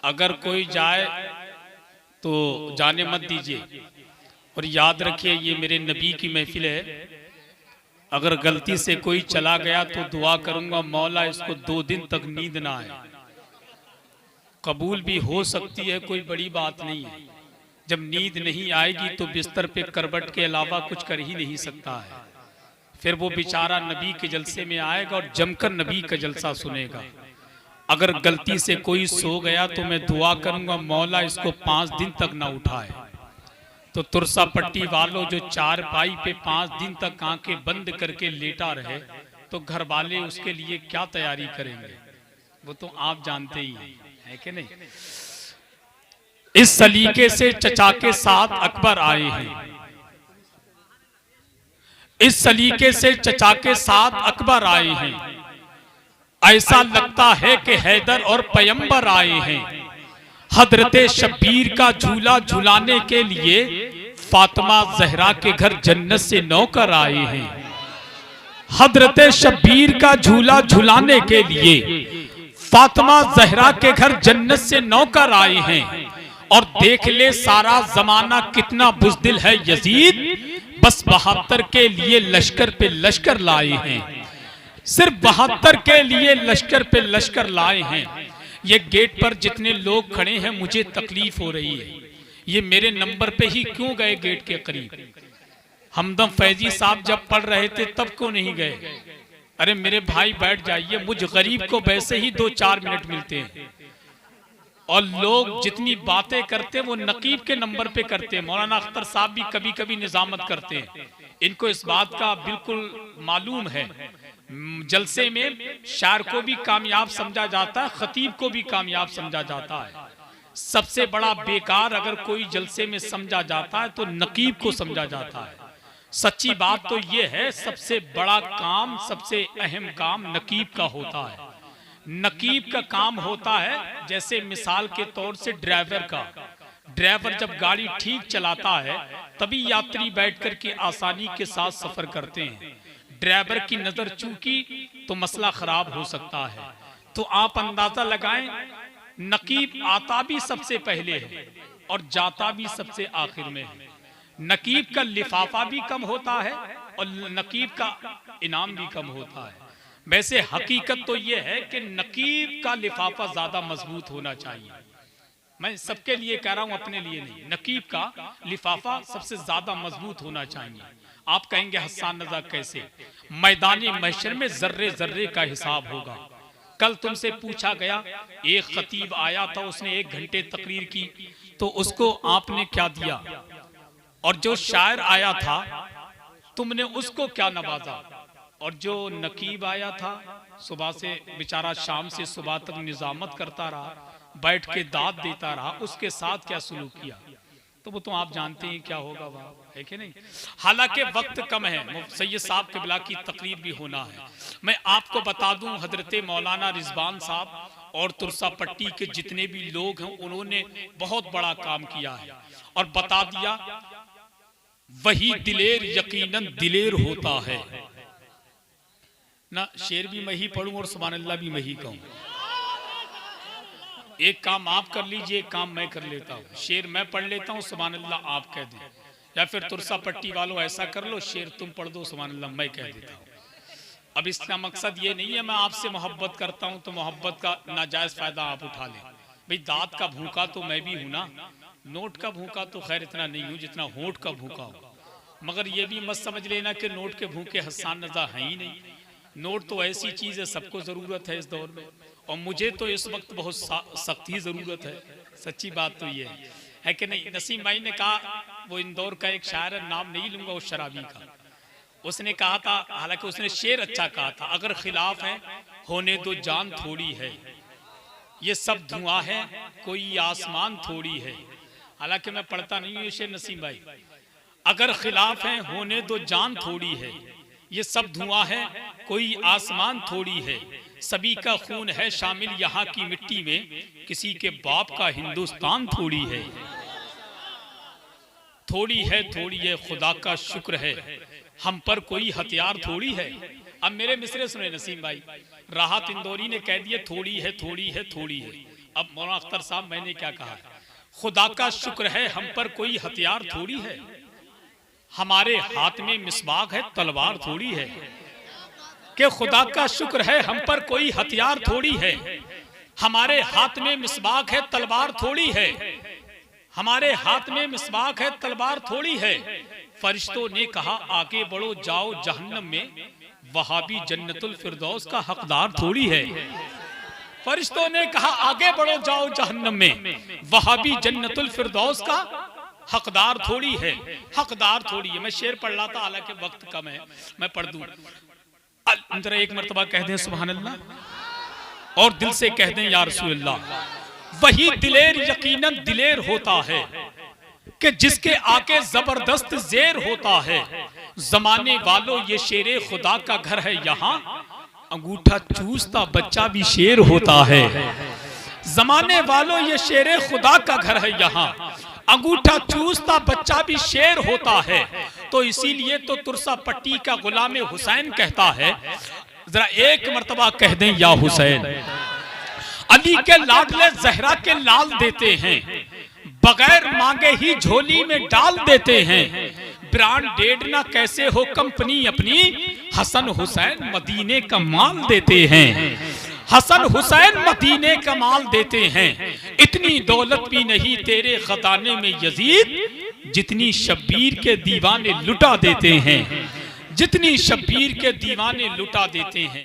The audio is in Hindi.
अगर कोई जाए तो जाने मत दीजिए, और याद रखिए ये मेरे नबी की महफिल है। अगर गलती से कोई चला गया तो दुआ करूंगा मौला इसको 2 दिन तक नींद ना आए। कबूल भी हो सकती है, कोई बड़ी बात नहीं है। जब नींद नहीं आएगी तो बिस्तर पे करवट के अलावा कुछ कर ही नहीं सकता है। फिर वो बेचारा नबी के जलसे में आएगा और जमकर नबी का जलसा सुनेगा। अगर गलती से कोई सो गया तो मैं दुआ करूंगा मौला इसको 5 दिन तक ना उठाए। तो तुरसा पट्टी वालों जो चारपाई पे 5 दिन तक आंखें बंद करके लेटा रहे, तो घर वाले उसके लिए क्या तैयारी करेंगे, वो तो आप जानते ही है कि नहीं। इस सलीके से चचा के साथ अकबर आए हैं, इस सलीके से चचा के साथ अकबर आए हैं। ऐसा लगता है कि हैदर और पैगंबर आए हैं। हजरते शब्बीर का झूला झुलाने के लिए फातिमा जहरा के घर जन्नत से नौकर आए हैं। हजरते शब्बीर का झूला झुलाने के लिए फातिमा जहरा के घर जन्नत से नौकर आए हैं। और देख ले सारा जमाना कितना बुज़दिल है यजीद, बस 72 के लिए लश्कर पे लश्कर लाए हैं। सिर्फ 72 के लिए लश्कर पे लश्कर लाए हैं। ये गेट पर जितने लोग खड़े हैं मुझे तकलीफ हो रही है, ये मेरे नंबर पे ही क्यों गए गेट के करीब। हमदम फैजी साहब जब पढ़ रहे थे तब क्यों नहीं गए। अरे मेरे भाई बैठ जाइए, मुझ गरीब को वैसे ही 2-4 मिनट मिलते हैं। और लोग जितनी बातें करते हैं वो नकीब के नंबर पे करते हैं। मौलाना अख्तर साहब भी कभी कभी निजामत करते हैं, इनको इस बात का बिल्कुल मालूम है। जलसे में शायर को भी कामयाब समझा जाता है, खतीब को भी कामयाब समझा जाता है। सबसे बड़ा बेकार अगर कोई जलसे में समझा जाता है तो नकीब को समझा जाता है। सच्ची बात तो यह है, सबसे बड़ा काम, सबसे अहम काम नकीब का होता है। नकीब का काम होता है जैसे मिसाल के तौर से ड्राइवर का। ड्राइवर जब गाड़ी ठीक चलाता है तभी यात्री बैठकर के आसानी के साथ सफर करते हैं। ड्राइवर की नजर चूकी तो मसला खराब हो सकता है। तो आप अंदाजा लगाएं, नकीब आता भी सबसे पहले है और जाता भी सबसे आखिर में है। नकीब का लिफाफा भी कम होता है और नकीब का इनाम भी कम होता है। वैसे हकीकत तो यह है कि नकीब का लिफाफा ज्यादा मजबूत होना चाहिए। मैं सबके लिए कह रहा हूं, अपने लिए नहीं। नकीब का लिफाफा सबसे ज्यादा मजबूत होना चाहिए। आप कहेंगे हसन रजा कैसे? मैदानी महशर में जर्रे जर्रे का हिसाब होगा। कल तुमसे पूछा गया, एक खतीब आया था, उसने 1 घंटे तकरीर की, तो उसको आपने क्या दिया? और जो शायर आया था तुमने उसको क्या नवाजा? और जो नकीब आया था सुबह से बेचारा शाम से सुबह तक निजामत करता रहा, बैठ के दाद देता रहा, उसके साथ क्या सलूक किया? तो वो तो आप जानते हैं क्या होगा वहाँ, है कि नहीं। हालांकि वक्त कम है, सैयद साहब क़िबला की तकरीर भी होना है। मैं आपको बता दूं, हजरत मौलाना रिजवान साहब और तुरसा पट्टी के जितने भी लोग हैं उन्होंने बहुत बड़ा काम किया है और बता दिया वही दिलेर यकीनन दिलेर होता है ना। शेर भी मैं ही पढ़ूं और सुभान अल्लाह भी मैं ही कहूं। एक काम आप कर लीजिए, एक काम मैं कर लेता हूँ। शेर मैं पढ़ लेता हूँ, सुभान अल्लाह आप कह दें, या फिर तुरसा पट्टी वालों ऐसा कर लो, शेर तुम पढ़ दो, सुभान अल्लाह मैं कह देता हूँ। अब इसका मकसद ये नहीं है मैं आपसे मोहब्बत करता हूँ तो मोहब्बत का नाजायज फायदा आप उठा लें। भाई दाद का भूखा तो मैं भी हूं ना, नोट का भूखा तो खैर इतना नहीं हूं जितना होंठ का भूखा हूं। मगर ये भी मत समझ लेना कि नोट के भूखे हसन रजा है ही नहीं। नोट तो ऐसी चीज है, सबको जरूरत है इस दौर में, और मुझे तो इस वक्त बहुत सख्त ही जरूरत है। सच्ची बात तो ये है कि नहीं। नसीम भाई ने कहा, वो इंदौर का एक शायर है, नाम नहीं लूंगा उस शराबी का, उसने कहा था, हालांकि उसने शेर अच्छा कहा था, अगर खिलाफ है होने दो जान थोड़ी है, ये सब धुआं है कोई आसमान थोड़ी है। हालांकि मैं पढ़ता नहीं हूँ ये शेर नसीम भाई। अगर खिलाफ है होने दो जान थोड़ी है, ये सब धुआं है कोई आसमान थोड़ी है, सभी का खून है शामिल यहाँ की मिट्टी में, किसी के बाप का हिंदुस्तान थोड़ी है। थोड़ी है खुदा का शुक्र है, हम पर कोई हथियार थोड़ी है। अब मेरे मिसरे सुने नसीम भाई, राहत इंदौरी ने कह दिया थोड़ी है थोड़ी है थोड़ी है। अब मौलाना अख्तर साहब मैंने क्या कहा, खुदा का शुक्र है हम पर कोई हथियार थोड़ी है, हमारे हाथ में मिसबाक है तलवार थोड़ी है, कि खुदा का शुक्र है हम पर कोई हथियार थोड़ी है, हमारे हाथ में मिसबाक है तलवार थोड़ी है, हमारे हाथ में मिसबाक है तलवार थोड़ी है। फरिश्तों ने कहा आगे बढ़ो जाओ जहन्नम में, वहाबी जन्नतुल फिरदौस का हकदार थोड़ी है। फरिश्तों ने कहा आगे बढ़ो जाओ जहन्नम में, वहाबी जन्नतुल फिरदौस का हकदार थोड़ी है, हकदार थोड़ी है। मैं शेर पढ़ रहा था, हालांकि वक्त कम है, मैं पढ़ दूं। अंदर एक मर्तबा कह दें सुभान अल्लाह और दिल से कह दें या रसूल अल्लाह। वही दिलेर यकीनन दिलेर होता है कि जिसके आके जबरदस्त जेर होता है। जमाने वालों ये शेरे खुदा का घर है, यहाँ अंगूठा चूसता बच्चा भी शेर होता है। जमाने वालों ये शेरे खुदा का घर है, यहाँ अंगूठा चूसता बच्चा भी शेर होता है। तो इसीलिए तो तुरसा पट्टी का गुलाम हुसैन कहता है, जरा एक मर्तबा कह दें या हुसैन। अली के लाडले जहरा के लाल देते हैं, बगैर मांगे ही झोली में डाल देते हैं। ब्रांडेड ना कैसे हो कंपनी अपनी, हसन हुसैन मदीने का माल देते हैं। हसन हुसैन मदीने का माल देते हैं। इतनी दौलत भी नहीं तेरे खजाने में यजीद, जितनी शब्बीर के दीवाने लुटा देते हैं, जितनी शब्बीर के दीवाने लुटा देते हैं।